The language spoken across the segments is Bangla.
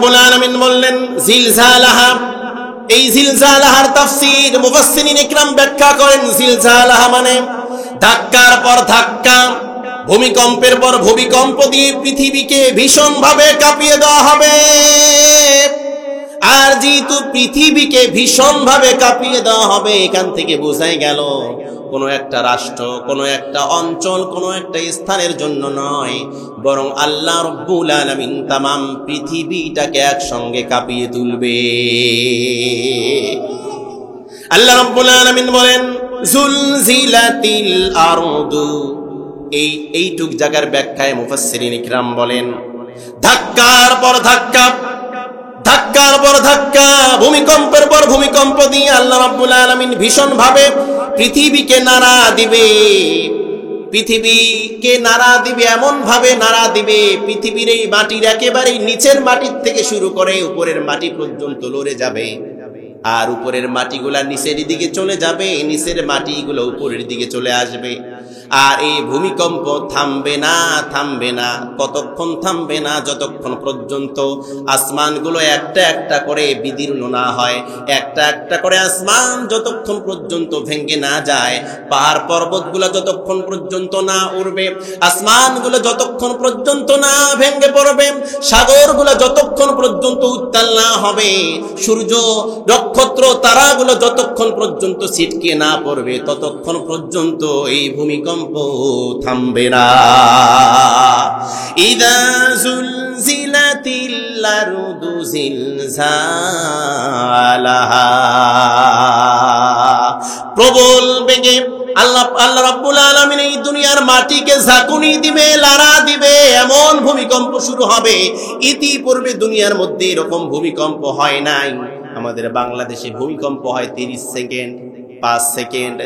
রাব্বুল আলামিন বললেন জিলজালাহা। এই জিলজালাহার তাফসীর মুফাসসিরিন ইকরাম ব্যাখ্যা করেন, জিলজালাহা মানে ধাক্কার পর ধাক্কা, ভূমিকম্পের পর ভূমিকম্প দিয়ে পৃথিবীকে ভীষণভাবে কাঁপিয়ে দেওয়া হবে। আর যেহেতু পৃথিবীকে ভীষণভাবে কাঁপিয়ে দেওয়া হবে, এখান থেকে বোঝাই গেল কোনো একটা রাষ্ট্র, কোনো একটা অঞ্চল, কোনো একটা স্থানের জন্য নয়, বরং আল্লাহ রাব্বুল আলামিন তামাম পৃথিবীটাকে একসঙ্গে কাঁপিয়ে তুলবে। আল্লাহ রাব্বুল আলামিন বলেন জুলজিলাতিল আরদু। এইটুক জায়গার ব্যাখ্যায় মুফাসসিরিন ইকরাম বলেন ধাক্কার পর ধাক্কা, ধাক্কার পর ধাক্কা, ভূমিকম্পের পর ভূমিকম্প দিয়ে আল্লাহ রাব্বুল আলামিন ভীষণভাবে পৃথিবীকে নাড়া দিবে। পৃথিবীকে নাড়া দিবে, এমন ভাবে নাড়া দিবে পৃথিবীর এই মাটির একেবারে নিচের মাটির থেকে শুরু করে উপরের মাটি পর্যন্ত লড়ে যাবে, আর উপরের মাটিগুলা নিচের দিকে চলে যাবে, নিচের মাটিগুলো উপরের দিকে চলে আসবে। আর এই ভূমিকম্প থামবে না, থামবে না। কতক্ষণ থামবে না? যতক্ষণ পর্যন্ত আসমানগুলো একটা একটা করে বিদীর্ণ না হয়, একটা একটা করে আসমান যতক্ষণ পর্যন্ত ভেঙে না যায়, পাহাড় পর্বতগুলো যতক্ষণ পর্যন্ত না উড়বে, আসমানগুলো যতক্ষণ পর্যন্ত না ভেঙে পড়বে, সাগরগুলো যতক্ষণ পর্যন্ত উত্তাল না হবে, সূর্য নক্ষত্র তারাগুলো যতক্ষণ পর্যন্ত ছিটকে না পড়বে, ততক্ষণ পর্যন্ত এই ভূমিকম্প থামবে না। ইযা যুলজিলাতিল আরদু জিলজালাহা। প্রবল বেগে আল্লাহ রাব্বুল আলামিন এই দুনিয়ার মাটিকে ঝাঁকুনি দিবে, লাড়া দিবে, এমন ভূমিকম্প শুরু হবে। ইতিপূর্বে দুনিয়ার মধ্যে এরকম ভূমিকম্প হয় নাই। আমাদের বাংলাদেশে ভূমিকম্প হয় 30 সেকেন্ড, 5 সেকেন্ড,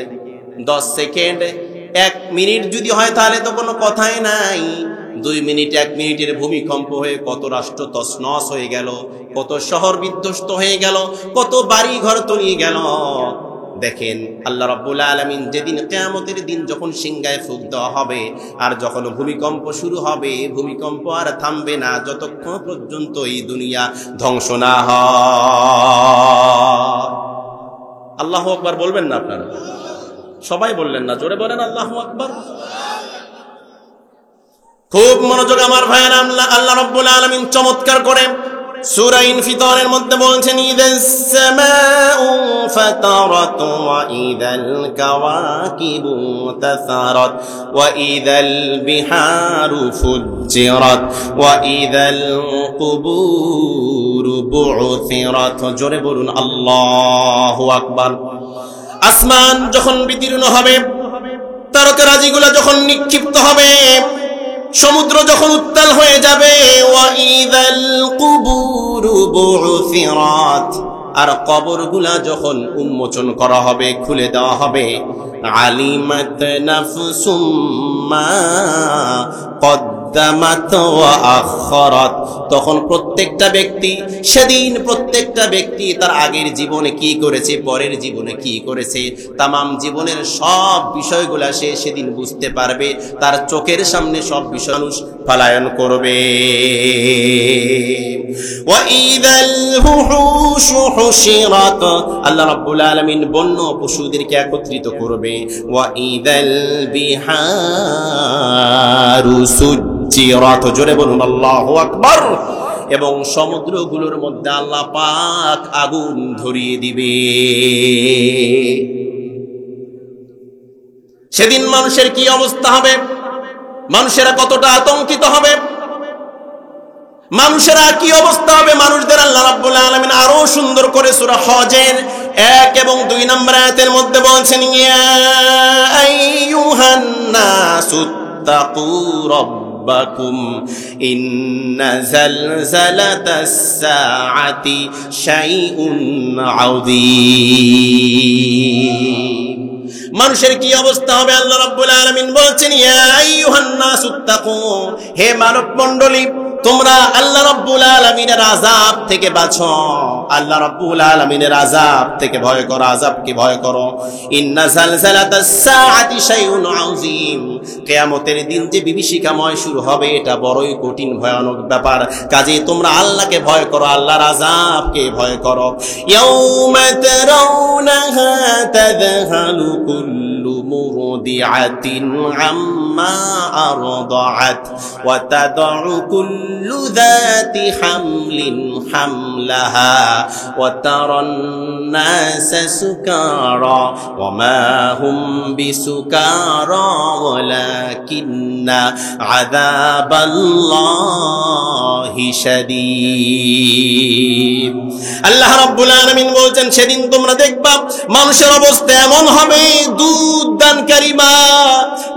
10 সেকেন্ড, 1 মিনিট যদি হয় তাহলে তো কোনো কথাই নাই। 2 মিনিট, 1 মিনিটের ভূমিকম্প হয়ে কত রাষ্ট্র তছনছ হয়ে গেল, কত শহর বিধ্বস্ত হয়ে গেল, কত বাড়ি ঘর তলিয়ে গেল। দেখেন আল্লাহ রাব্বুল আলামিন যেদিন কিয়ামতের দিন যখন সিংহায় ফুঁক দেওয়া হবে আর যখন ভূমিকম্প শুরু হবে, ভূমিকম্প আর থামবে না যতক্ষণ পর্যন্ত এই দুনিয়া ধ্বংস না হয়। আল্লাহু আকবার বলবেন না আপনারা? সবাই বললেন না, জোরে বলেন আল্লাহু আকবার। খুব মনোযোগ আমার ভাইয়েরা, আল্লাহ রাব্বুল আলামিন চমৎকার করে সূরা ইনফিতারের মধ্যে বলছেন ইদাস সামাউ ফাতারাত ওয়া ইদাল কাওয়াকিবু তাসারাত ওয়া ইদাল বিহারু ফুজ্জিরাত ওয়া ইদাল কুবুরু বু'থিরাত। জোরে বলুন আল্লাহু আকবার। আসমান যখন বিদীর্ণ হবে, তারকারাজিগুলো যখন নিক্ষিপ্ত হবে, সমুদ্র যখন উত্তাল হয়ে যাবে, ওয়া ইযাল কুবুরু বু'থিরাত, আর কবরগুলা যখন উন্মোচন করা হবে, খুলে দেওয়া হবে, আলিমাত নাফসুম মা কদ্দামাত ওয়া আখখারাত, তখন প্রত্যেকটা ব্যক্তি, সেদিন প্রত্যেকটা ব্যক্তি তার আগের জীবনে কি করেছে, পরের জীবনে কি করেছে, তামাম জীবনের সব বিষয়গুলা সে সেদিন বুঝতে পারবে। তার চোখের সামনে সব বিষয় মানুষ পলায়ন করবে। ওয়া ইযাল হুশুশু হুশিরাত, আল্লাহ রাব্বুল আলামিন বন্য পশুদেরকে একত্রিত করবে। ওয়া ইযাল বিহারু সুজ্জিরাত, জোরে বলুন আল্লাহু আকবার। এবং সমুদ্রগুলোর মধ্যে আল্লাহ পাক আগুন ধরিয়ে দিবে। সেদিন মানুষের কি অবস্থা হবে, মানুষেরা কতটা আতঙ্কিত হবে, মানুষেরা কি অবস্থা হবে, মানুষদের আল্লাহ রাব্বুল আলামিন আরো সুন্দর করে সূরা হজের 1 এবং 2 নম্বর আয়াতের মধ্যে বলছেন ইয়া আইয়ুহান নাসু তাকু রাব্বাকুম ইন্না জালজালাতাস সাআতি শাইউন আযীম। মানুষের কি অবস্থা হবে, আল্লাহ রাব্বুল আলামিন বলছেন ইয়া আইয়ুহান নাসু তাকু, হে মানব মণ্ডলী তোমরা আল্লাহ রাব্বুল আলামিনের আযাব থেকে বাঁচো, আল্লাহ রাব্বুল আলামিনের আযাব থেকে ভয় করো, আযাবকে ভয় করো। ইন্না জালজালাতাস সাআতি শাইউন আযীম, কিয়ামতের দিন যে বিভীষিকাময় শুরু হবে এটা বড়ই কঠিন ভয়ানক ব্যাপার। কাজেই তোমরা আল্লাহকে ভয় করো, আল্লাহর আযাবকে ভয় করো। ইয়াউমা তারাউনাহা তাযহালু কুল্লু মুরদিআতিন আম্মা আরদাআত ওয়া তাদউ কুল্লু যাতি হামলিন হামলাহা ওয়া তারান নাসা সুকারা ওয়া মা হুম বিসুকারা ওয়ালাকিন্না আযাবাল্লাহি শাদীদ। আল্লাহ রাব্বুল আলামিন বলছেন সেদিন তোমরা দেখবা মানুষের অবস্থা এমন হবে, দুধ দানকারী মা,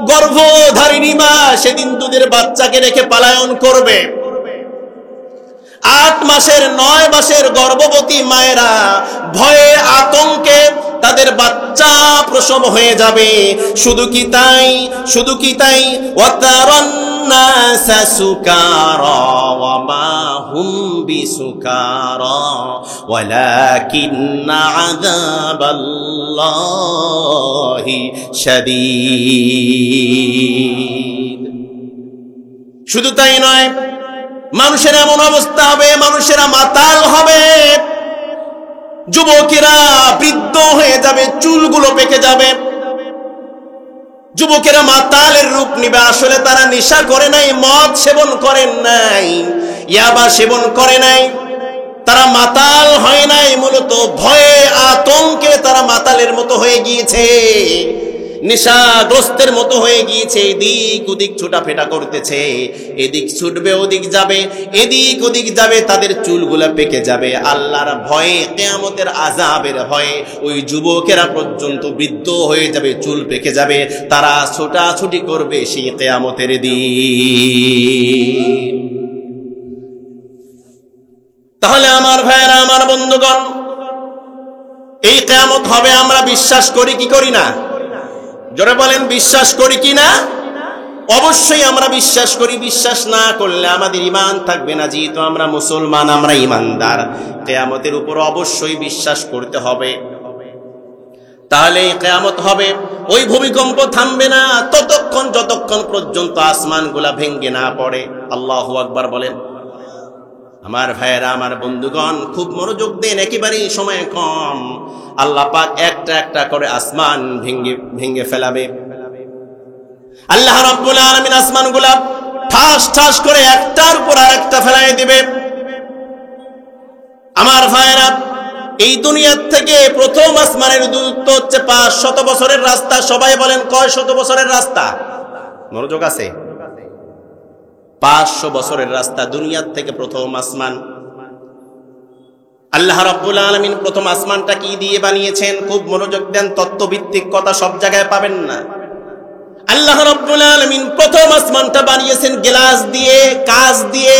গর্ভধারিণী মা সেদিন দুধের বাচ্চাকে রেখে পলায়ন করবে। 8 মাসের 9 মাসের গর্ভবতী মায়েরা ভয়ে আতঙ্কে তাদের বাচ্চা প্রসব হয়ে যাবে। শুধু কি তাই, শুধু কি তাই, ওয়াতারান নাসা সুকারা ওয়া মা হুম বিসুকারা ওয়ালাকিন্না আযাবাল্লাহি শাদীদ। শুধু তাই নয়, মানুষের এমন অবস্থা হবে, মানুষেরা মাতাল হবে, যুবকেরা বৃদ্ধ হয়ে যাবে, চুলগুলো পেকে যাবে। যুবকেরা মাতালের রূপ নিবে, আসলে তারা নেশা করে নাই, মদ সেবন করেন নাই, ইয়াবা সেবন করে নাই, তারা মাতাল হয় নাই, মূলত ভয়ে আতঙ্কে তারা মাতালের মতো হয়ে গিয়েছে, নেশাগ্রস্তের মতো হয়ে গিয়েছে, এদিক ওদিক ছোটাফেটা করতেছে, এদিক ছুটবে ওদিক যাবে, এদিক ওদিক যাবে, তাদের চুলগুলা পেকে যাবে। আল্লাহর ভয়ে, কিয়ামতের আযাবের ভয়ে ওই যুবকেরা পর্যন্ত বৃদ্ধ হয়ে যাবে, চুল পেকে যাবে, তারা ছোটাছুটি করবে সেই কিয়ামতের দিন। তাহলে আমার ভাইয়েরা, আমার বন্ধুগণ, এই কিয়ামত হবে আমরা বিশ্বাস করি কি করি না? জোরে বলেন, বিশ্বাস করি কি না? অবশ্যই আমরা বিশ্বাস করি। বিশ্বাস না করলে আমাদের ঈমান থাকবে না। যেহেতু আমরা মুসলমান, আমরা ঈমানদার, কিয়ামতের উপর অবশ্যই বিশ্বাস করতে হবে। তাহলে কিয়ামত হবে, ওই ভূমিকম্প থামবে না ততক্ষণ যতক্ষণ পর্যন্ত আসমানগুলা ভেঙে না পড়ে। আল্লাহু আকবার বলেন। আমার ভাইয়েরা, আমার বন্ধুগণ, খুব মনোযোগ দেন, একেবারেই সময় কম। আল্লাহ পাক একটা একটা করে আসমান ভেঙে ফেলাবে। আল্লাহ রাব্বুল আলামিন আসমানগুলা ঠাস ঠাস করে একটার উপর আরেকটা ফেলাই দিবে। আমার ভাইয়েরা, এই দুনিয়ার থেকে প্রথম আসমানের দূরত্ব হচ্ছে 500 বছরের রাস্তা। সবাই বলেন কয় শত বছরের রাস্তা? মনোযোগ আছে? 500 বছরের রাস্তা দুনিয়ার থেকে প্রথম আসমান। আল্লাহ রাব্বুল আলামিন প্রথম আসমানটা কি দিয়ে বানিয়েছেন? খুব মনোযোগ দেন, তত্ত্বভিত্তিক কথা সব জায়গায় পাবেন না। আল্লাহ রাব্বুল আলামিন প্রথম আসমানটা বানিয়েছেন গ্লাস দিয়ে, কাঁচ দিয়ে।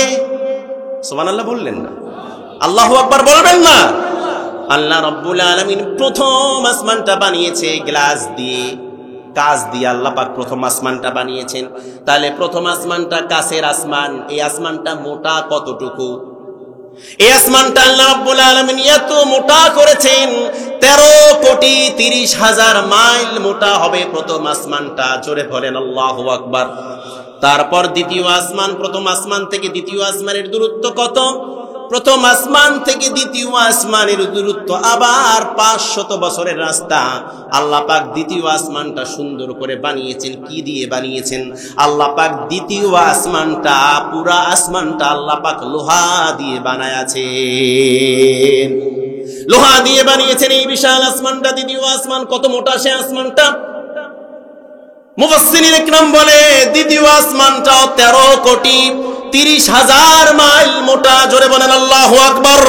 সুবহানাল্লাহ বললেন না? আল্লাহু আকবার বলবেন না? আল্লাহ রাব্বুল আলামিন প্রথম আসমানটা বানিয়েছে গ্লাস দিয়ে, কাঁচ দিয়ে আল্লাহ পাক প্রথম আসমানটা বানিয়েছেন। তাহলে প্রথম আসমানটা কাঁচের আসমান। এই আসমানটা মোটা কতটুকু? এই আসমানটা আল্লাহ রাব্বুল আলামিন এত মোটা করেছেন, 13,30,000 মাইল মোটা হবে প্রথম আসমানটা। জোরে বলেন আল্লাহু আকবার। তারপর দ্বিতীয় আসমান, প্রথম আসমান থেকে দ্বিতীয় আসমানের দূরত্ব কত? প্রথম আসমান থেকে দ্বিতীয় আসমানের দূরত্ব আবার 500 বছরের রাস্তা। আল্লাহ পাক দ্বিতীয় আসমানটা সুন্দর করে বানিয়েছেন। কি দিয়ে বানিয়েছেন? আল্লাহ পাক দ্বিতীয় আসমানটা, পুরা আসমানটা আল্লাহ পাক লোহা দিয়ে বানায়াছেন। লোহা দিয়ে বানিয়েছেন এই বিশাল আসমানটা, দ্বিতীয় আসমান। কত মোটা সে আসমানটা! মুফাসসিরিন ইকরাম বলে দ্বিতীয় আসমানটাও 13,30,000 মাইল মোটা। জোরে বলেন আল্লাহু আকবার।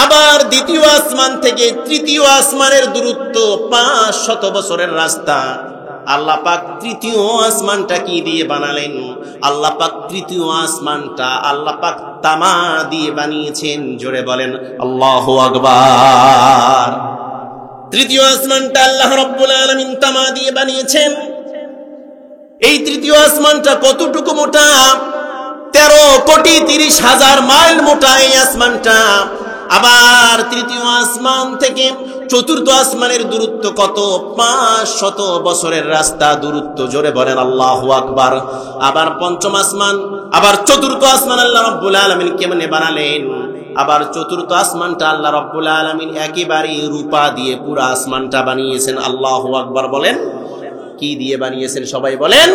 আবার দ্বিতীয় আসমান থেকে তৃতীয় আসমানের দূরত্ব 500 বছরের রাস্তা। আল্লাহ পাক তৃতীয় আসমানটা কি দিয়ে বানালেন? আল্লাহ পাক তৃতীয় আসমানটা আল্লাহ পাক তামা দিয়ে বানিয়েছেন। জোরে বলেন আল্লাহু আকবার। তৃতীয় আসমানটা আল্লাহ রাব্বুল আলামিন তামা দিয়ে বানিয়েছেন। এই তৃতীয় আসমানটা কতটুকু মোটা? 13,30,000 মাইল মোটা এই আসমানটা। আবার তৃতীয় আসমান থেকে চতুর্থ আসমানের দূরত্ব কত? 500 বছরের রাস্তা দূরত্ব। জোরে বলেন আল্লাহু আকবার। আবার পঞ্চম আসমান, আবার চতুর্থ আসমান আল্লাহ রাব্বুল আলামিন কেমনে বানালেন? আবার চতুর্থ আসমানটা আল্লাহ রাব্বুল আলামিন একেবারে রূপা দিয়ে পুরো আসমানটা বানিয়েছেন। আল্লাহু আকবার বলেন। কি দিয়ে বানিয়েছেন সবাই বলেন?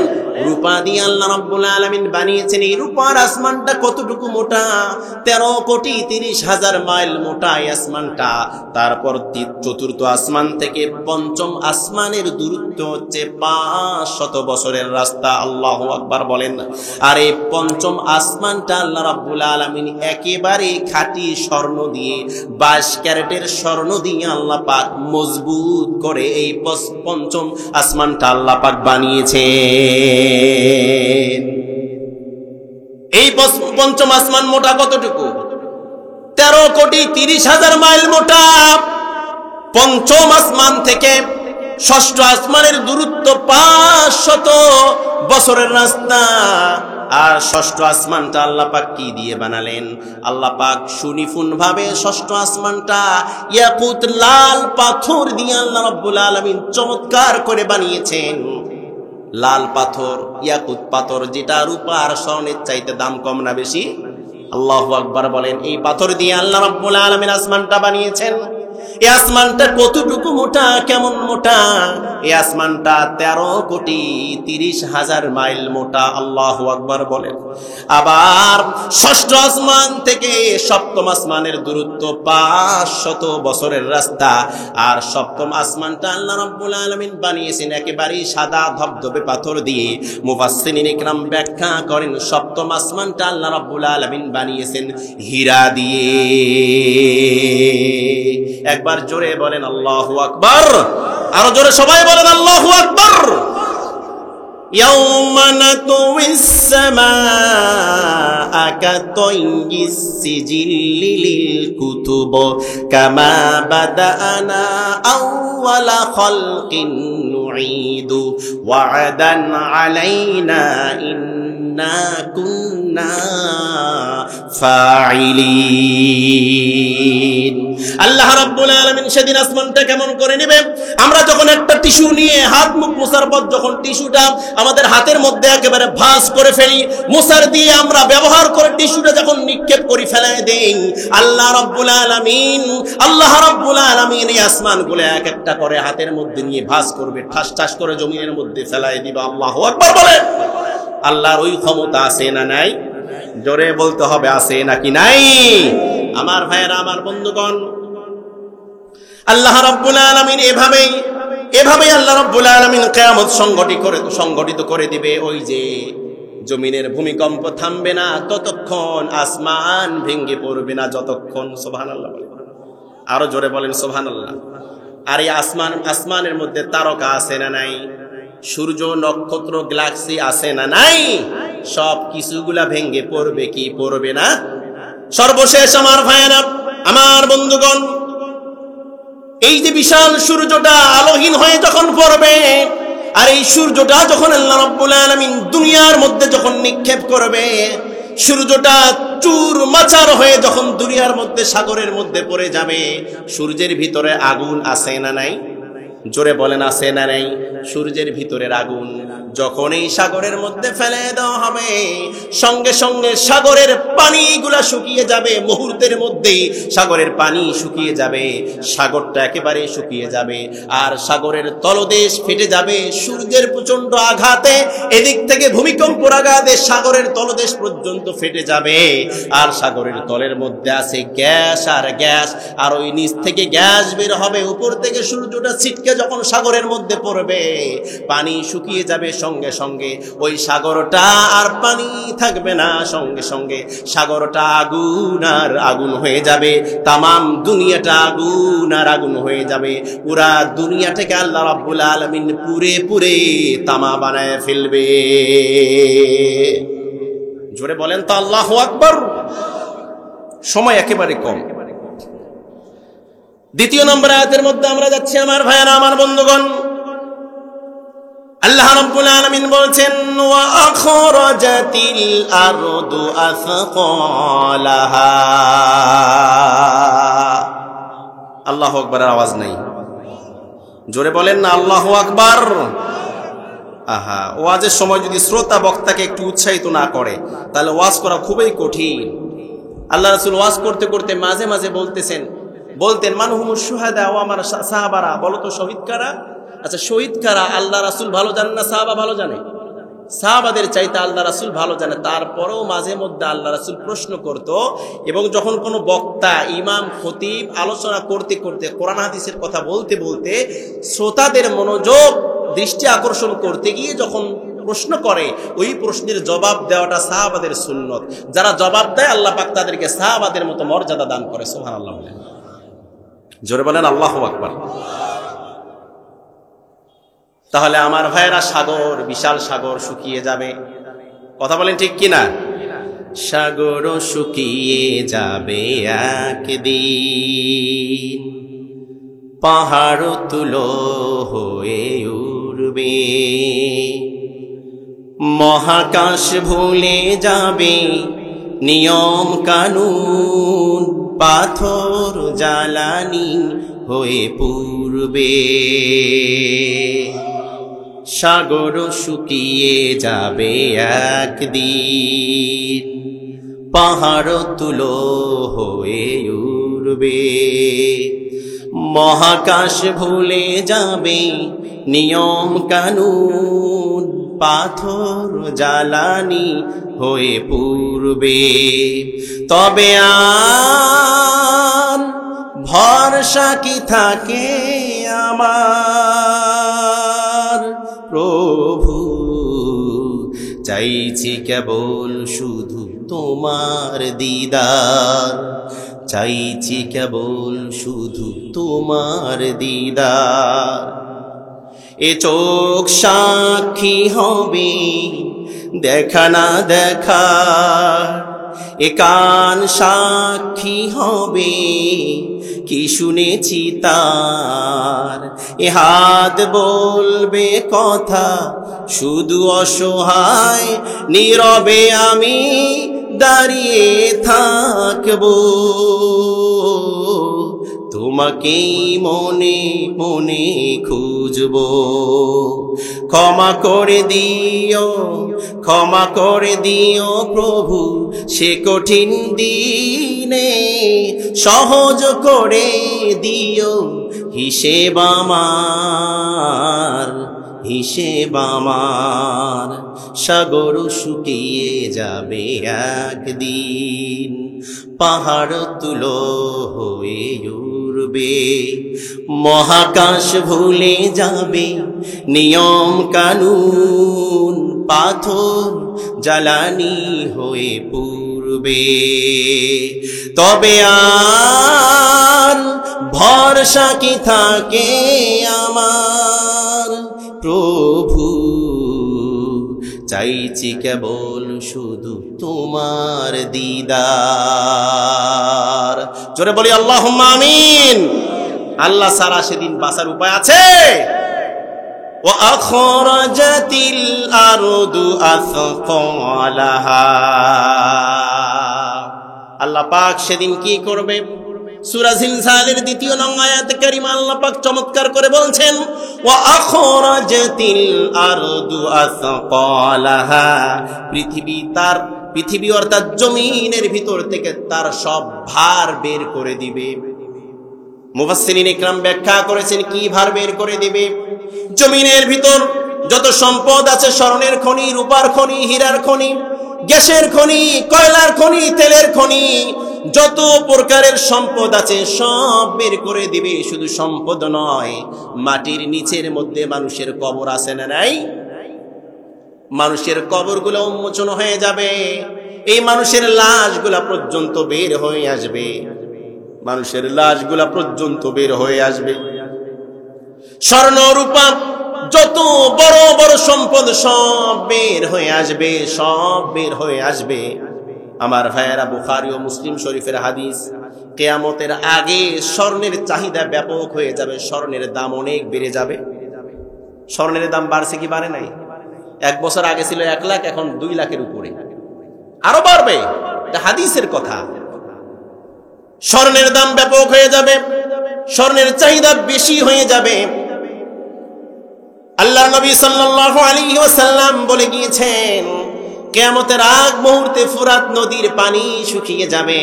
রূপা দিয়ে আল্লাহ রাব্বুল আলামিন বানিয়েছেন। এই রূপার আসমানটা কতটুকু মোটা? 13,30,000 মাইল মোটা এই আসমানটা। তারপর চতুর্থ আসমান থেকে পঞ্চম আসমানের দূরত্ব হচ্ছে 500 বছরের রাস্তা। আল্লাহু আকবার বলেন। আর এই পঞ্চম আসমানটা আল্লাহ রাব্বুল আলামিন একেবারে খাঁটি স্বর্ণ দিয়ে, 22 ক্যারেটের স্বর্ণ দিয়ে আল্লাহ পাক মজবুত করে এই পঞ্চম আসমানটা আল্লাহ পাক বানিয়েছেন। এই পঞ্চম আসমান মোটা কতটুকু? 13,30,000 মাইল মোটা। পঞ্চম আসমান থেকে ষষ্ঠ আসমানের দূরত্ব 500 বছরের রাস্তা। আর ষষ্ঠ আসমানটা আল্লাহ পাক কি দিয়ে বানালেন? আল্লাহ পাক সুনিপুণ ভাবে ষষ্ঠ আসমানটা ইয়াকুত লাল পাথর দিয়ে আল্লাহ রাব্বুল আলামিন চমৎকার করে বানিয়েছেন। লাল পাথর, ইয়াকুত পাথর, যেটা রূপা আর স্বর্ণের চাইতে দাম কম না বেশি? আল্লাহু আকবার বলেন। এই পাথর দিয়ে আল্লাহ রাব্বুল আলামিন আসমানটা বানিয়েছেন। এই আসমানটা কতটুকু মোটা, কেমন মোটা? এই আসমানটা 13,30,000 মাইল মোটা। আল্লাহু আকবার বলেন। আবার ষষ্ঠ আসমান থেকে সপ্তম আসমানের দূরত্ব 500 বছরের রাস্তা। আর সপ্তম আসমানটা আল্লাহ রাব্বুল আলামিন বানিয়েছেন একেবারেই সাদা ধবধবে পাথর দিয়ে। মুফাসসিরিন ইকরাম ব্যাখ্যা করেন সপ্তম আসমানটা আল্লাহ রাব্বুল আলামিন বানিয়েছেন হীরা দিয়ে। একবার জোরে বলেন আল্লাহু আকবার। আরো জোরে সবাই বলেন আল্লাহু আকবার। ইয়াউমা নাতুইস সামাআ কাতাইয়িস সিজিল্লি লিল কুতুব কামা বাদানা আউওয়ালা খালকিন নুঈদু ওয়া'দান আলাইনা ইন্না কুন্না ফাইলিন। আল্লাহ রাব্বুল আলামিন সেদিন আসমানটা কেমন করে নেবে? আমরা যখন একটা টিস্যু নিয়ে হাত মুখ মোছার পর যখন টিস্যুটা আমাদের হাতের মধ্যে একেবারে ভাঁজ করে ফেলি, মোছার দিয়ে আমরা ব্যবহার করে টিস্যুটা যখন নিক্ষেপ করে ফেলায় দেই, আল্লাহ রাব্বুল আলামিন এই আসমানগুলো এক একটা করে হাতের মধ্যে নিয়ে ভাঁজ করবে, ঠাস ঠাস করে জমিনের মধ্যে ফেলায় দিবে। আল্লাহু আকবার বলেন। আল্লাহর ওই ক্ষমতা আছে না নাই? জোরে বলতে হবে, আছে নাকি নাই? আমার ভাইয়েরা, আমার বন্ধুগণ, আল্লাহ রাব্বুল আলামিন এভাবেই আল্লাহ রাব্বুল আলামিন কিয়ামত সংগঠিত করে দিবে। ওই যে জমিনের ভূমিকম্প থামবে না ততক্ষণ, আসমান ভেঙে পড়বে না যতক্ষণ। সুবহানাল্লাহ বলেন। আরো জোরে বলেন সুবহানাল্লাহ। আর এই আসমানের মধ্যে তারকা আছে না নাই? সূর্য, নক্ষত্র, গ্যালাক্সি আছে না নাই? সব কিছুগুলা ভেঙে পড়বে কি পড়বে না? সর্বশেষ আমার ভাইয়েরা, আমার বন্ধুগণ, এই যে বিশাল সূর্যটা আলোহীন হয়ে যখন পড়বে, আর এই সূর্যটা যখন আল্লাহ রাব্বুল আলামিন দুনিয়ার মধ্যে যখন নিক্ষেপ করবে, সূর্যটা চুর মাচার হয়ে যখন দুনিয়ার মধ্যে সাগরের মধ্যে পড়ে যাবে, সূর্যের ভিতরে আগুন আছে না নাই? জোরে বলেন, আছে না নাই? সূর্যের ভিতরের আগুন যখন এই সাগরের মধ্যে ফেলে দেওয়া হবে, সঙ্গে সঙ্গে সাগরের পানিগুলা শুকিয়ে যাবে। মুহূর্তের মধ্যেই সাগরের পানি শুকিয়ে যাবে, সাগরটা একেবারে শুকিয়ে যাবে, আর সাগরের তলদেশ ফেটে যাবে সূর্যের প্রচন্ড আঘাতে। এদিক থেকে ভূমিকম্পের আঘাতে সাগরের তলদেশ পর্যন্ত ফেটে যাবে, আর সাগরের তলের মধ্যে আছে গ্যাস আর গ্যাস, আর ওই নিচ থেকে গ্যাস বের হবে, উপর থেকে সূর্যটা ছিটকে যখন সাগরের মধ্যে পড়বে, পানি শুকিয়ে যাবে, সঙ্গে সঙ্গে ওই সাগরটা আর পানি থাকবে না, সঙ্গে সঙ্গে সাগরটা আগুন আর আগুন হয়ে যাবে, তামাম দুনিয়াটা আগুন আর আগুন হয়ে যাবে। পুরা দুনিয়াটাকে আল্লাহ রাব্বুল আলামিন পুরে পুরে তামা বানায় ফেলবে। জোরে বলেন তো আল্লাহু আকবার। সময় একেবারে কম। দ্বিতীয় নম্বর আয়াতের মধ্যে আমরা যাচ্ছি আমার ভাইয়েরা, আমার বন্ধুগণ। আল্লাহ রাব্বুল আলামিন বলছেন ওয়া আখরাজাতিল আরদু আসকালাহা। আল্লাহু আকবারের আওয়াজ নাই, জোরে বলেন না আল্লাহু আকবার। আহা, ওয়াজের সময় যদি শ্রোতা বক্তাকে একটু উৎসাহিত না করে তাহলে ওয়াজ করা খুবই কঠিন। আল্লাহ রাসূল ওয়াজ করতে করতে মাঝে মাঝে বলতেন মানহুমুশ শুহাদা, ও আমার সাহাবারা, বলো তো শহীদ কারা? আচ্ছা, শহীদ কারা আল্লাহ রাসূল ভালো জানেন না সাহাবা ভালো জানে? সাহাবাদের চাইতে আল্লাহ রাসূল ভালো জানে। তারপরেও মাঝে মধ্যে আল্লাহ রাসূল প্রশ্ন করত, এবং যখন কোনো বক্তা, ইমাম, খতিব আলোচনা করতে করতে কোরআন হাদিসের কথা বলতে বলতে শ্রোতাদের মনোযোগ দৃষ্টি আকর্ষণ করতে গিয়ে যখন প্রশ্ন করে, ওই প্রশ্নের জবাব দেওয়াটা সাহাবাদের সুন্নত। যারা জবাব দেয় আল্লাহ পাক তাদেরকে সাহাবাদের মতো মর্যাদা দান করে। সুবহানাল্লাহ বলেন, জোরে বলেন আল্লাহু আকবার। তাহলে আমার ভাইয়েরা, সাগর, বিশাল সাগর শুকিয়ে যাবে। কথা বলেন ঠিক কিনা? সাগর শুকিয়ে যাবে একদিন, পাহাড় তুলো হয়ে উড়বে, মহাকাশ ভুলে যাবে নিয়ম কানুন, পাথর জ্বালানি হয়ে পুড়বে। সাগর শুকিয়ে যাবে একদিন, পাহাড় তুলো হয়ে উড়বে, মহাকাশ ভুলে যাবে নিয়ম কানুন, পাথর জ্বালানি হয়ে পুড়বে। তবে আর ভরসা কি থাকে আমার প্রভু, চাইছি কেবল শুধু তোমার দিদার, চাইছি কেবল শুধু তোমার দিদার। এ চোখ সাক্ষী হবে দেখা না দেখা, এ কান সাক্ষী হবে কি শুনেছি তার, এ হাত বলবে কথা শুধু অসহায়, নীরবে আমি দাঁড়িয়ে থাকবো, তোমাকেই মনে মনে খুঁজবো। ক্ষমা করে দিও, ক্ষমা করে দিও প্রভু, সে কঠিন দিনে সহজ করে দিও হিসেব আমার, হিসেব আমার। সাগর শুকিয়ে যাবে একদিন, পাহাড় তুলো হয়ে উড়বে, মহাকাশ ভুলে যাবে নিয়ম কানুন, পাথর জ্বালানি হয়ে পুড়বে। তবে আর ভরসা কি থাকে আমার প্রভু, চাইছি কেবল শুধু তোমার দিদার। জোরে বলি আল্লাহুম্মা আমিন। আল্লাহ সারা সেদিন বাঁচার উপায় আছে। ওয়া আখরাজাতিল আরদু আসকালাহা। আল্লাহ পাক সেদিন কি করবে? সূরা জিলজালের ২য় নং আয়াতে কারিমা আল্লাহ পাক চমৎকার করে বলছেন, ওয়া আখরাজাতিল আরদু আসকালাহা। পৃথিবী অর্থাৎ জমিনের ভিতর থেকে তার সব ভার বের করে দিবে। মুফাসসিরিন ইকরাম ব্যাখ্যা করেছেন কি ভার বের করে দিবে। জমিনের ভিতর যত সম্পদ আছে, স্বর্ণের খনি, রূপার খনি, হীরার খনি, গ্যাসের খনি, কয়লার খনি, তেলের খনি, যত প্রকারের সম্পদ আছে সব বের করে দিবে। শুধু সম্পদ নয়, মাটির নিচের মধ্যে মানুষের কবর আছে না নাই? মানুষের কবরগুলো উন্মোচন হয়ে যাবে। এই মানুষের লাশগুলা পর্যন্ত বের হয়ে আসবে, মানুষের লাশগুলা পর্যন্ত বের হয়ে আসবে। স্বর্ণ রূপা যত বড় বড় সম্পদ সব বের হয়ে আসবে, সব বের হয়ে আসবে। আমার ভাইয়েরা, বুখারী ও মুসলিম শরীফের হাদিস, কিয়ামতের আগে স্বর্ণের চাহিদা ব্যাপক হয়ে যাবে, স্বর্ণের দাম অনেক বেড়ে যাবে। স্বর্ণের দাম বাড়ছে কি বাড়ে নাই? 1 বছর আগে ছিল 1 লাখ, এখন 2 লাখের উপরে, আরো বাড়বে। এটা হাদিসের কথা। স্বর্ণের দাম ব্যাপক হয়ে যাবে, স্বর্ণের চাহিদা বেশি হয়ে যাবে। আল্লাহর নবী সাল্লাল্লাহু আলাইহি ওয়াসাল্লাম বলে গিয়েছেন, কিয়ামতের আগ মুহূর্তে ফোরাত নদীর পানি শুকিয়ে যাবে,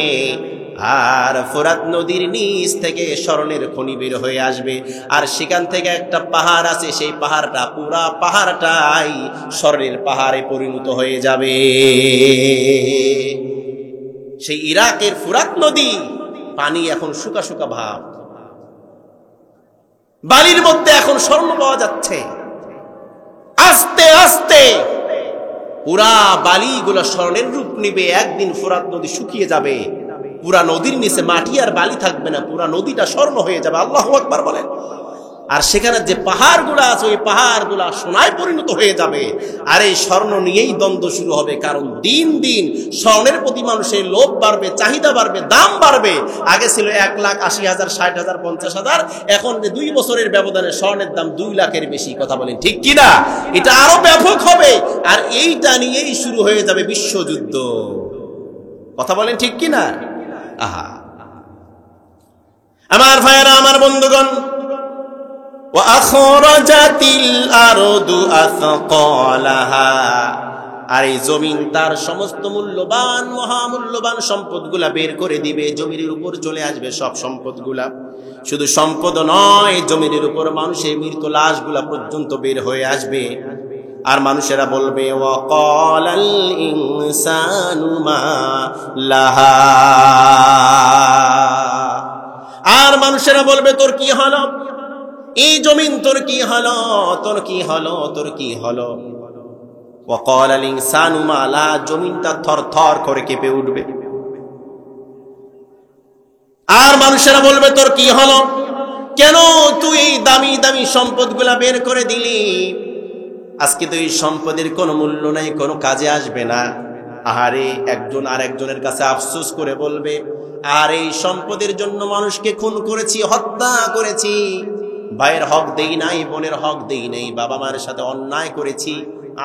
আর ফোরাত নদীর নিচ থেকে স্বর্ণের খনি বের হয়ে আসবে, আর সেখান থেকে একটা পাহাড় আছে, সেই পাহাড়টা, পুরা পাহাড়টাই স্বর্ণের পাহাড়ে পরিণত হয়ে যাবে। সেই ইরাকের ফোরাত নদী পানি এখন শুকা শুকা ভাব, বালির মধ্যে এখন স্বর্ণ পাওয়া যাচ্ছে। আস্তে আস্তে পুরা বালিগুলো স্বর্ণের রূপ নিবে, একদিন ফোরাত নদী শুকিয়ে যাবে, পুরা নদীর নিচে মাটি আর বালি থাকবে না, পুরা নদীটা স্বর্ণ হয়ে যাবে। আল্লাহু আকবার বলেন। আর সেখানে যে পাহাড়গুলো আছে, ওই পাহাড়গুলা সোনায় পরিণত হয়ে যাবে। আর এই স্বর্ণ নিয়েই দ্বন্দ্ব শুরু হবে, কারণ দিন দিন স্বর্ণের প্রতি মানুষের লোভ বাড়বে, চাহিদা বাড়বে, দাম বাড়বে। আগে ছিল 1,80,000, 60,000, 50,000, এখন 2 বছরের ব্যবধানে স্বর্ণের দাম 2 লাখের বেশি। কথা বলেন ঠিক কিনা? এটা আরো ব্যাপক হবে, আর এইটা নিয়েই শুরু হয়ে যাবে বিশ্বযুদ্ধ। কথা বলেন ঠিক কিনা? আহা, আমার ভাইয়েরা, আমার বন্ধুগণ, ওয়াখরাজাতিল আরদু আথকালাহা, আর এই জমিন তার সমস্ত মূল্যবান, মহামূল্যবান সম্পদগুলা বের করে দিবে। জমিনের উপর চলে আসবে সব সম্পদগুলা। শুধু সম্পদ নয়, জমিনের উপর মানুষের মৃত লাশগুলা পর্যন্ত বের হয়ে আসবে। আর মানুষেরা বলবে, ওয়াকালাল ইনসানু মা লাহা, আর মানুষেরা বলবে, তোর কি হলো এই জমিন, তোর কি হলো, তোর কি হলো, তোর কি হলো। ওয়াকালাল ইনসানু মা লাহা, জমিনটা থরথর করে কেঁপে উঠবে। আর মানুষেরা বলবে, তোর কি হলো, কেন তুই এই দামি দামি সম্পদগুলা বের করে দিলি? আজকে তো এই সম্পদের কোনো মূল্য নাই, কোনো কাজে আসবে না। আহারে, একজন আর একজনের কাছে আফসোস করে বলবে, আর এই সম্পদের জন্য মানুষকে খুন করেছি, হত্যা করেছি, ভাইয়ের হক দেই নাই, বোনের হক দেই নাই, বাবা মায়ের সাথে অন্যায় করেছি,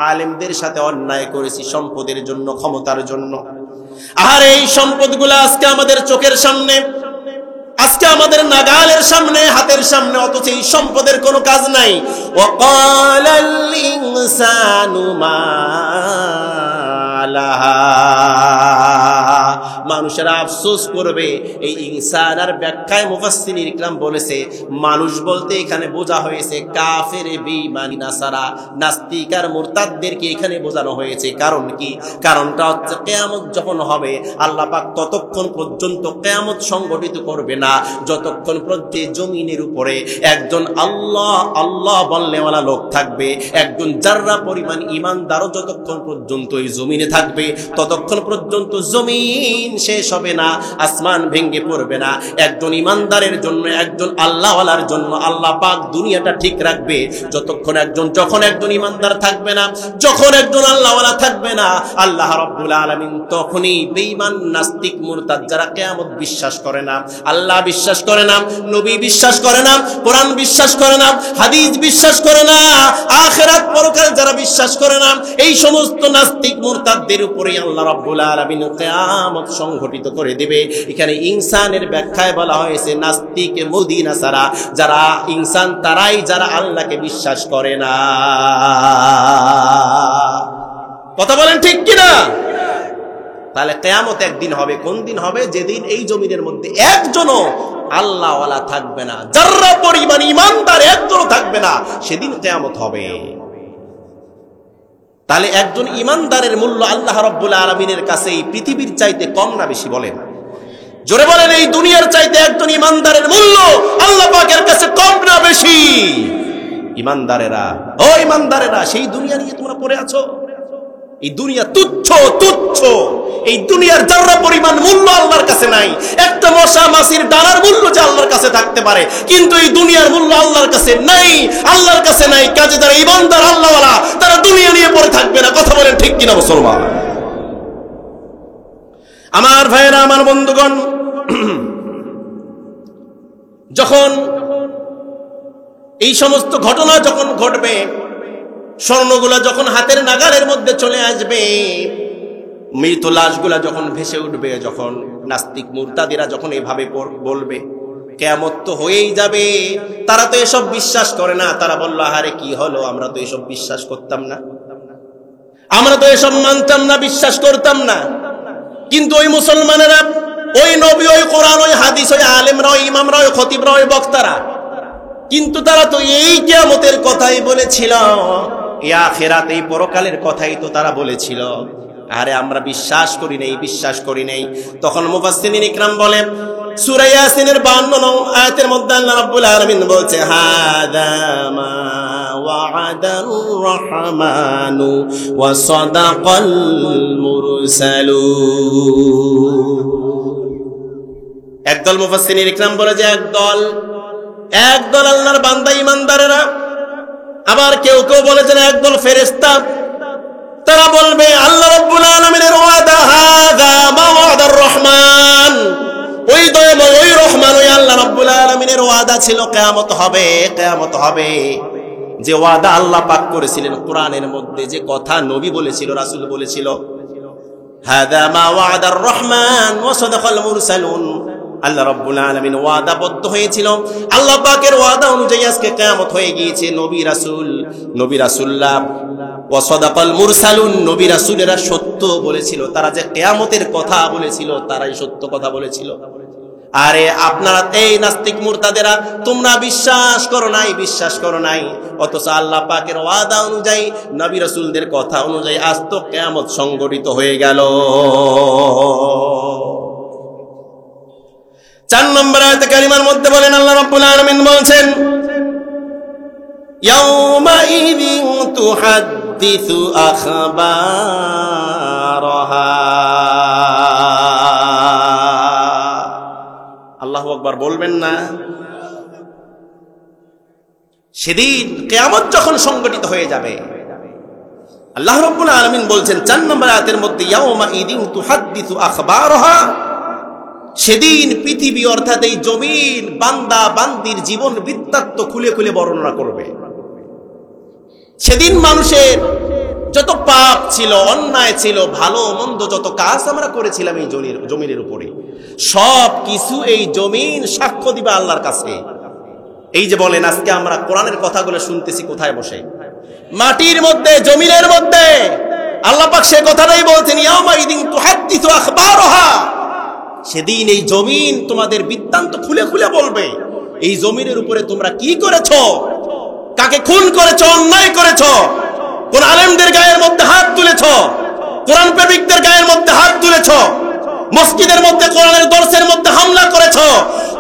আলেমদের সাথে অন্যায় করেছি, সম্পদের জন্য, ক্ষমতার জন্য। আর এই সম্পদগুলো আজকে আমাদের চোখের সামনে, আজকে আমাদের নাগালের সামনে, হাতের সামনে, অথচ এই সম্পদের কোনো কাজ নাই। ওয়াকালাল ইনসানু মা লাহা, মানুষেরা আফসোস করবে। এই ইনসান আর ব্যাখ্যায় মুফাসসিরিন ইকরাম বলেছে, মানুষ বলতে এখানে বোঝা হয়েছে কাফের, বেঈমান, নাসারা, নাস্তিক আর মুরতাদদেরকে এখানে বোঝানো হয়েছে। কারণ কি? কারণটা হচ্ছে, কিয়ামত যখন হবে, আল্লাহ পাক ততক্ষণ পর্যন্ত কিয়ামত সংগঠিত করবে না যতক্ষণ পর্যন্ত জমিনের উপরে একজন আল্লাহ আল্লাহ বলনেওয়ালা লোক থাকবে, একজন জাররা পরিমাণ ঈমানদারও যতক্ষণ পর্যন্ত এই জমিনে থাকবে, ততক্ষণ পর্যন্ত জমিন শেষ হবে না, আসমান ভেঙে পড়বে না। একজন ঈমানদারের জন্য, একজন আল্লাহওয়ালার জন্য আল্লাহ পাক দুনিয়াটা ঠিক রাখবে যখন একজন ঈমানদার থাকবে না, যখন একজন আল্লাহওয়ালা থাকবে না, আল্লাহ রাব্বুল আলামিন তখনই বেঈমান, নাস্তিক, মুরতাদ, যারা কিয়ামত বিশ্বাস করে না, আল্লাহ বিশ্বাস করে না, নবী বিশ্বাস করে না, কোরআন বিশ্বাস করে না, হাদিস বিশ্বাস করে না, আখিরাত পরকাল যারা বিশ্বাস করে না, এই সমস্ত নাস্তিক মুরতাদদের উপরে আল্লাহ রাব্বুল আলামিন কিয়ামত সংঘটিত করে দিবে। এখানে ইনসানের ব্যাখ্যায় বলা হয়েছে নাস্তিক, মুদি, নাসারা, যারা ইনসান তারাই যারা আল্লাহকে বিশ্বাস করে না। কথা বলেন ঠিক কিনা? তাহলে কিয়ামত একদিন হবে। কোন দিন হবে? যেদিন এই জমিনের মধ্যে একজনও আল্লাহওয়ালা থাকবে না, যারা পরিমাণ ঈমানদার একজনও থাকবে না, সেদিন কিয়ামত হবে। তাহলে একজন ঈমানদারের মূল্য আল্লাহ রাব্বুল আলামিনের কাছে এই পৃথিবীর চাইতে কম না বেশি? বলেন, জোরে বলেন, এই দুনিয়ার চাইতে একজন ঈমানদারের মূল্য আল্লাহ পাকের কাছে কম না বেশি? ঈমানদারেরা, ও ঈমানদারেরা, সেই দুনিয়া নিয়ে তোমরা পড়ে আছো। এই দুনিয়া তুচ্ছ, তুচ্ছ। এই দুনিয়ার যারা পরিমাণ মূল্য আল্লাহর কাছে নাই। একটা মশা মাছির ডানার মূল্য যে আল্লাহর কাছে থাকতে পারে, কিন্তু এই দুনিয়ার মূল্য আল্লাহর কাছে নাই, আল্লাহর কাছে নাই। কাজে যারা ঈমানদার, আল্লাহওয়ালা, তারা দুনিয়া নিয়ে পড়ে থাকবে না। কথা বলেন ঠিক কিনা মুসলমান? আমার ভাইয়েরা, আমার বন্ধুগণ, যখন এই সমস্ত ঘটনা যখন ঘটবে, স্বর্ণগুলা যখন হাতের নাগালের মধ্যে চলে আসবে, মৃত লাশগুলা যখন ভেসে উঠবে, যখন নাস্তিক মুরতাদিরা যখন এভাবে বলবে কিয়ামত তো হয়েই যাবে, তারা তো এসব বিশ্বাস করে না। তারা বলল, আরে কি হলো, আমরা তো এসব বিশ্বাস করতাম না, আমরা তো এসব মানতাম না, বিশ্বাস করতাম না। কিন্তু ওই মুসলমানেরা, ওই নবী, ওই কোরআন, ওই হাদিস, ওই আলেমরা, ওই ইমামরা, ওই খতিবরা, ওই বক্তারা, কিন্তু তারা তো এই কিয়ামতের কথাই বলেছিল, এই আখিরাত, এই পরকালের কথাই তো তারা বলেছিল। আরে আমরা বিশ্বাস করি নাই, বিশ্বাস করি নাই। তখন মুফাসসিরিন ইকরাম বলেন, সূরা ইয়াসিনের 52 নং আয়াতের মধ্যে আল্লাহ রাব্বুল আলামিন বলছে, হাদা মা ওয়া'আদার রহমানু ওয়া সাদাকাল মুরসালুন। একদল মুফাসসিরিন ইকরাম বলে যে একদল আল্লাহর বান্দা ঈমানদারেরা, আবার কেউ কেউ বলেছেন একদল ফেরেশতা। তারা বলবে আল্লাহ রাব্বুল আলামিনের ওয়াদা, হাদা মা ওয়া'আদার রহমান, ওই দয়াময়, ওই রহমান, ওই আল্লাহ রাব্বুল আলামিনের ওয়াদা ছিল কিয়ামত হবে, কিয়ামত হবে। যে ওয়াদা আল্লাহ পাক করেছিলেন কোরআনের মধ্যে, যে কথা নবী বলেছিল, রাসূল বলেছিল, হাদা মা ওয়া'আদার রহমান ওয়া সাদাকাল মুরসালুন। আল্লাহ রাব্বুল আলামিন ওয়াদাবদ্ধ হয়েছিল, আল্লাহ পাকের ওয়াদা অনুযায়ী আজকে কিয়ামত হয়ে গিয়েছে। নবী রাসূলুল্লাহ ওয়া সাদাকাল মুরসালুন, নবী রাসূলেরা সত্য বলেছিল, তারা যে কিয়ামতের কথা বলেছিল তারাই সত্য কথা বলেছিল। আরে আপনারা এই নাস্তিক মুরতাদেরা, তোমরা বিশ্বাস করো নাই, বিশ্বাস করো নাই, অথচ আল্লাহ পাকের ওয়াদা অনুযায়ী, নবী রাসূলদের কথা অনুযায়ী আজ তো কিয়ামত সংঘটিত হয়ে গেল। 4 নম্বর আয়াতে কারিমার মধ্যে বলেন আল্লাহ রাব্বুল আলামিন বলছেন, ইয়াউমা ইযিন তুহাদ্দিসু আখবারাহা। আল্লাহু আকবার বলবেন না? সেদিন কিয়ামত যখন সংগঠিত হয়ে যাবে, আল্লাহ রাব্বুল আলামিন বলছেন 4 নম্বর আয়াতের মধ্যে, ইয়াউমা ইযিন তুহাদ্দিসু আখবারাহা। সেদিন পৃথিবী অর্থাৎ এই জমিন বান্দা বান্দির জীবন বৃত্তান্ত খুলে খুলে বর্ণনা করবে। সেদিন মানুষের যত পাপ ছিল, অন্যায় ছিল, ভালো মন্দ যত কাজ আমরা করেছিলাম এই জমিনের উপরে, সব কিছু এই জমিন সাক্ষ্য দিবে আল্লাহর কাছে। এই যে বলেন আজকে আমরা কোরআনের কথাগুলো শুনতেছি কোথায় বসে? মাটির মধ্যে, জমিনের মধ্যে। আল্লাহ পাক সে কথাটাই বলছেন, ইয়াউমা ইযিন তুহাদ্দিসু আখবারাহা। সেদিন এই জমিন তোমাদের বৃত্তান্ত খুলে খুলে বলবে, এই জমিনের উপরে তোমরা কি করেছো, কাকে খুন করেছো, অন্যায় করেছো, কোন আলেমদের গায়ের মধ্যে হাত তুলেছো, কোরআন প্রেমিকদের গায়ের মধ্যে হাত তুলেছো, মসজিদের মধ্যে কোরআনের দর্শের মধ্যে হামলা করেছো।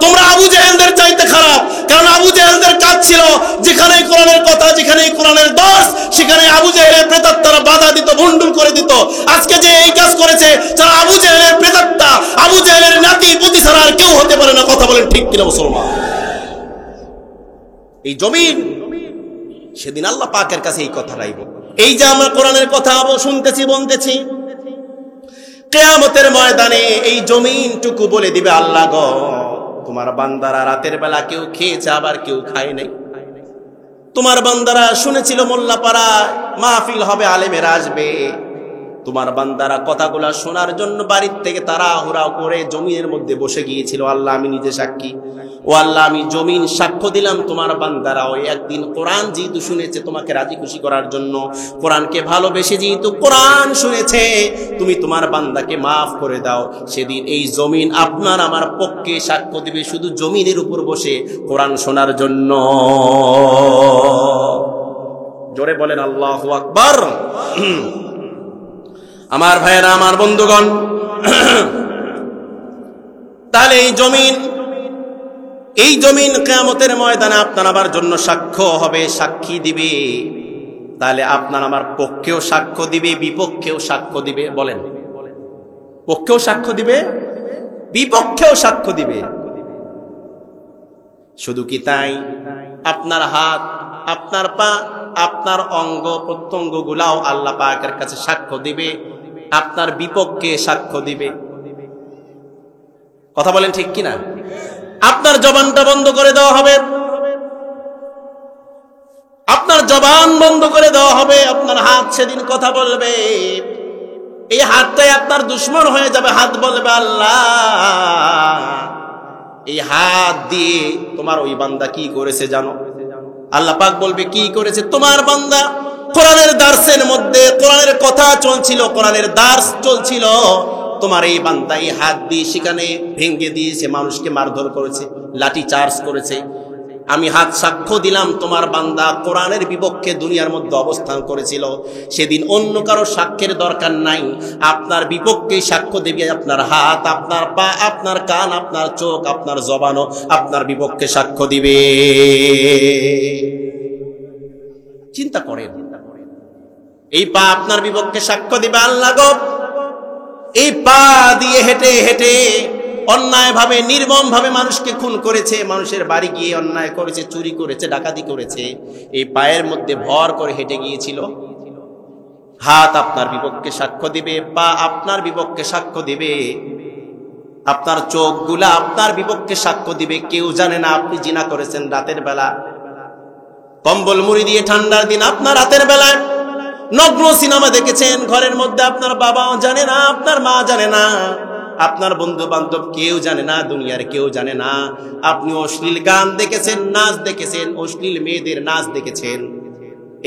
তোমরা আবু জেহেলদের চাইতে খারাপ, কারণ আবু জেহেলদের কাজ ছিল যেখানেই কোরআনের কথা, যেখানেই কোরআনের দর্শ, সেখানে আবু জেহেলের প্রেতাত্মারা বাধা দিত, ভণ্ডুল করে দিত। আজকে যে এই কাজ করেছে, যারা আবু জেহেলের প্রেতাত্মা, আবু জেহেলের নাতি পুতি ছাড়া আর কেউ হতে পারে না। কথা বলেন ঠিক কিনা মুসলমান? এই জমিন সেদিন আল্লাহ পাকের কাছে এই কথাটাই বলবে। এই যে আমরা কোরআনের কথা শুনতেছি, বলতেছি, কিয়ামতের ময়দানে এই জমিনটুকু বলে দিবে, আল্লাহ গো, তোমার বান্দারা রাতের বেলা কেউ খেয়েছে, আবার কেউ খায় নাই। তোমার বান্দারা শুনেছিল মোল্লাপাড়ায় মাহফিল হবে, আলেমেরা আসবে, তোমার বান্দারা কথাগুলা শোনার জন্য বাড়ির থেকে তাড়াহুড়া করে জমিনের মধ্যে বসে গিয়েছিল। আল্লাহ আমি নিজে সাক্ষী, ও আল্লাহ আমি জমিন সাক্ষ্য দিলাম, তোমার বান্দারা ওই একদিন কোরআন যেহেতু শুনেছে তোমাকে রাজি খুশি করার জন্য, কোরআনকে ভালোবেসে যেহেতু কোরআন শুনেছে, তুমি তোমার বান্দাকে মাফ করে দাও। সেদিন এই জমিন আপনার আমার পক্ষে সাক্ষ্য দিবে, শুধু জমিনের উপর বসে কোরআন শোনার জন্য। জোরে বলেন আল্লাহু আকবার। আমার ভাইয়েরা, আমার বন্ধুগণ, তাহলে এই জমিন কিয়ামতের ময়দানে আপনার আমার জন্য সাক্ষ্য হবে, সাক্ষী দিবে। তাহলে আপনার আমার পক্ষেও সাক্ষ্য দিবে, বিপক্ষেও সাক্ষ্য দিবে। বলেন, পক্ষেও সাক্ষ্য দিবে, বিপক্ষেও সাক্ষ্য দিবে। শুধু কি তাই? আপনার হাত, আপনার পা, আপনার অঙ্গ প্রত্যঙ্গ গুলাও আল্লাহ পাকের কাছে সাক্ষ্য দিবে, আপনার বিপক্ষে সাক্ষ্য দিবে। কথা বলেন ঠিক কিনা? আপনার জবানটা বন্ধ করে দেওয়া হবে, জবান বন্ধ করে দেওয়া হবে, আপনার হাত সেদিন কথা বলবে। এই হাতটাই আপনার দুশ্মন হয়ে যাবে। হাত বলবে আল্লাহ, এই হাত দিয়ে তোমার ওই বান্দা কি করেছে জানো? আল্লাহ পাক বলবে কি করেছে? তোমার বান্দা কোরআনের দার্সের মধ্যে কোরআনের কথা চলছিল, কোরআনের দার্স চলছিল, তোমার এই বান্দা এই হাত দিয়ে সেখানে ভেঙে দিয়েছে, মানুষকে মারধর করেছে, লাঠি চার্জ করেছে। আমি হাত সাক্ষ্য দিলাম তোমার বান্দা কোরআনের বিপক্ষে দুনিয়ার মধ্যে অবস্থান করেছিল। সেদিন অন্য কারো সাক্ষ্যের দরকার নাই, আপনার বিপক্ষে সাক্ষ্য দেবে আপনার হাত, আপনার পা, আপনার কান, আপনার চোখ, আপনার জবানও আপনার বিপক্ষে সাক্ষ্য দিবে। চিন্তা করেন, এই পা আপনার বিপক্ষে সাক্ষ্য দিবে। আল্লাহ গো, এই পা দিয়ে হেঁটে হেঁটে অন্যায় ভাবে নির্মম ভাবে মানুষকে খুন করেছে, মানুষের বাড়ি গিয়ে অন্যায় করেছে, চুরি করেছে, ডাকাতি করেছে, এই পায়ের মধ্যে ভর করে হেঁটে গিয়েছিল। হাত আপনার বিপক্ষে সাক্ষ্য দিবে, পা আপনার বিপক্ষে সাক্ষ্য দিবে, আপনার চোখগুলা আপনার বিপক্ষে সাক্ষ্য দিবে। কেউ জানে না আপনি জিনা করেছেন রাতের বেলা, কম্বল মুড়ি দিয়ে ঠান্ডার দিন আপনার রাতের বেলায় নগ্ন সিনেমা দেখেছেন, ঘরের মধ্যে আপনার বাবাও জানে না, আপনার মা জানে না, আপনার বন্ধু বান্ধব কেউ জানে না, দুনিয়ার কেউ জানে না। আপনি অশ্লীল গান দেখেছেন, নাচ দেখেছেন, অশ্লীল মেয়েদের নাচ দেখেছেন।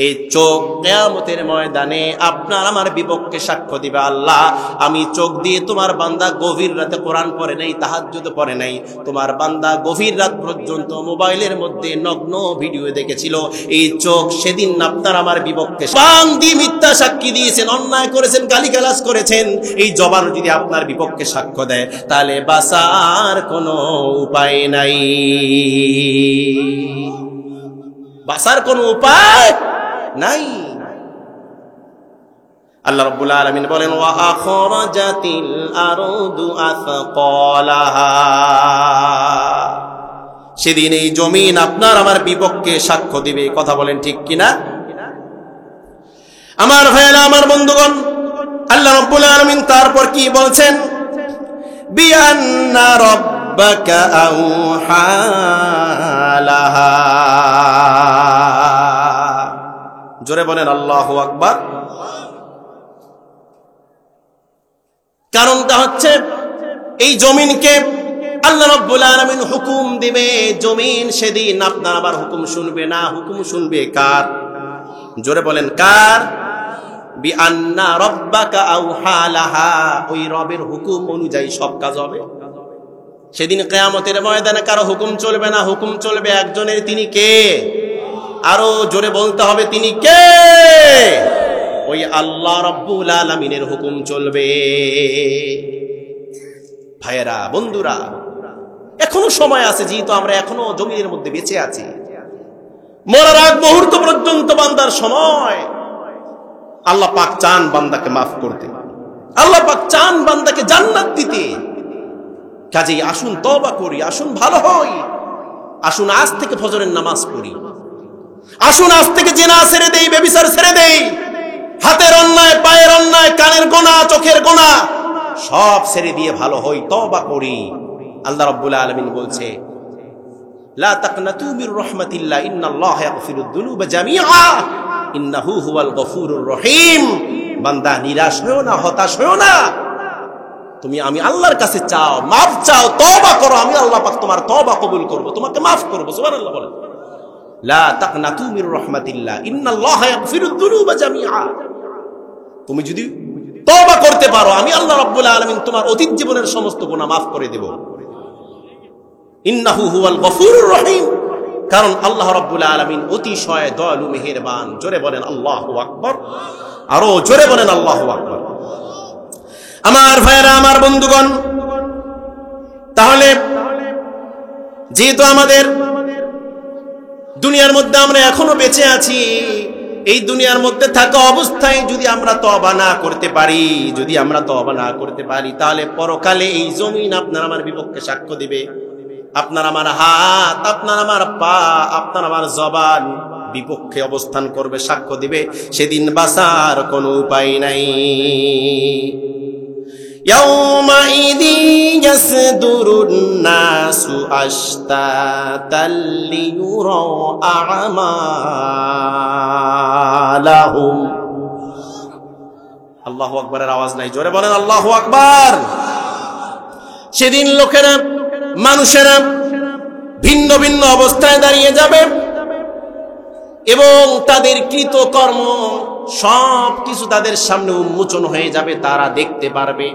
এই চোখ কিয়ামতের ময়দানে আপনার আমার বিপক্ষে সাক্ষ্য দিবে। আল্লাহ, আমি চোখ দিয়ে তোমার বান্দা গভীর রাতে কোরআন পড়ে নাই, তাহাজ্জুদ পড়ে নাই, তোমার বান্দা গভীর রাত পর্যন্ত মোবাইলের মধ্যে নগ্ন ভিডিও দেখেছিল। এই চোখ সেদিন আপনার আমার বিপক্ষে জবান দিয়ে মিথ্যা সাক্ষী দিয়েছেন, অন্যায় করেছেন, গালিগালাজ করেছেন। এই জবান যদি আপনার বিপক্ষে সাক্ষ্য দেয়, তাহলে বাঁচার কোনো উপায় নাই, বাঁচার কোনো উপায় নাই। আল্লাহ রাব্বুল আলামিন বলেন, ওয়া আখরাজাতিল আরদু আথকালাহা, সেদিন এই জমিন আপনার আমার বিপক্ষে সাক্ষ্য দিবে। কথা বলেন ঠিক কিনা? আমার ভাইরা, আমার বন্ধুগণ, আল্লাহ রাব্বুল আলামিন তারপর কি বলছেন? বিআন্না রাব্বাকা আওহা লাহা, জোরে বলেন আল্লাহু আকবার। কারণটা হচ্ছে এই জমিনকে আল্লাহ রাব্বুল আলামিন হুকুম দিবে, জমিন সেদিন আপনার আবার হুকুম শুনবে না। হুকুম শুনবে কার? জোরে বলেন কার? বিআন্না রাব্বাকা আওহা লাহা, ওই রবের হুকুম অনুযায়ী সব কাজ হবে। সেদিন কিয়ামতের ময়দানে কারো হুকুম চলবে না, হুকুম চলবে একজনের। তিনি কে? আরো জোরে বলতে হবে, তিনি কে? ওই আল্লাহ রাব্বুল আলামিনের হুকুম চলবে। ভাইয়েরা, বন্ধুরা, এখনো সময় আছে, যেহেতু আমরা এখনো জমিনের মধ্যে বেঁচে আছি। মরার আগ মুহূর্ত পর্যন্ত বান্দার সময়। আল্লাহ পাক চান বান্দাকে মাফ করতে, আল্লাহ পাক চান বান্দাকে জান্নাত দিতে। কাজেই আসুন তওবা করি, আসুন ভালো হই, আসুন আজ থেকে ফজরের নামাজ পড়ি, আসুন আজ থেকে জিনা ছেড়ে দেই, ব্যভিচার ছেড়ে দেই, হাতের অন্যায়, পায়ের অন্যায়, কানের গোনা, চোখের গোনা সব ছেড়ে দিয়ে ভালো হই, তওবা করি। আল্লাহ রাব্বুল আলামিন বলছে, লা তাকনাতু মির রাহমাতিল্লাহ ইন্নাল্লাহা ইয়াগফিরুদ যুনুবা জামিআ ইন্নাহু হুয়াল গফুরুর রহিম। বান্দা, নিরাশ হও না, হতাশ হও না, তুমি আমি আল্লাহর কাছে চাও, মাফ চাও, তওবা করো, আমি আল্লাহ পাক তোমার তওবা কবুল করব, তোমাকে মাফ করব। সুবহানাল্লাহ বলেন, লা তাকনাতু মির রাহমাতিল্লাহ ইন্নাল্লাহা ইয়াগফিরুদ যুনুবা জামিআ। তুমি যদি তওবা করতে পারো, আমি আল্লাহ রাব্বুল আলামিন তোমার অতীত জীবনের সমস্ত গুনাহ মাফ করে দেব। ইন্নাহু হুয়াল গফুরুর রহিম, কারণ আল্লাহ রাব্বুল আলামিন অতিশয় দয়ালু মেহেরবান। জোরে বলেন আল্লাহু আকবার, আরো জোরে বলেন আল্লাহু আকবার। আমার ভাইরা, আমার বন্ধুগণ, তাহলে যেহেতু আমাদের দুনিয়ার মধ্যে আমরা এখনো বেঁচে আছি, এই দুনিয়ার মধ্যে থাকা অবস্থায় যদি আমরা তওবা না করতে পারি, যদি আমরা তওবা না করতে পারি, তাহলে পরকালে এই জমিন আপনার আমার বিপক্ষে সাক্ষ্য দিবে। আপনার আমার হাত, আপনার আমার পা, আপনার আমার জবান বিপক্ষে অবস্থান করবে, সাক্ষ্য দিবে। সেদিন বাঁচার কোনো উপায় নাই। ইয়াউমাইযি ইয়াসদুরুন নাসু আশতাতাল লিয়ুরাউ আমালাহুম। আল্লাহু আকবারের আওয়াজ নাই, জোরে বলেন আল্লাহু আকবার। সেদিন লোকেরা, মানুষেরা ভিন্ন ভিন্ন অবস্থায় দাঁড়িয়ে যাবে এবং তাদের কৃতকর্ম সব কিছু তাদের সামনে উন্মোচন হয়ে যাবে, তারা দেখতে পারবে।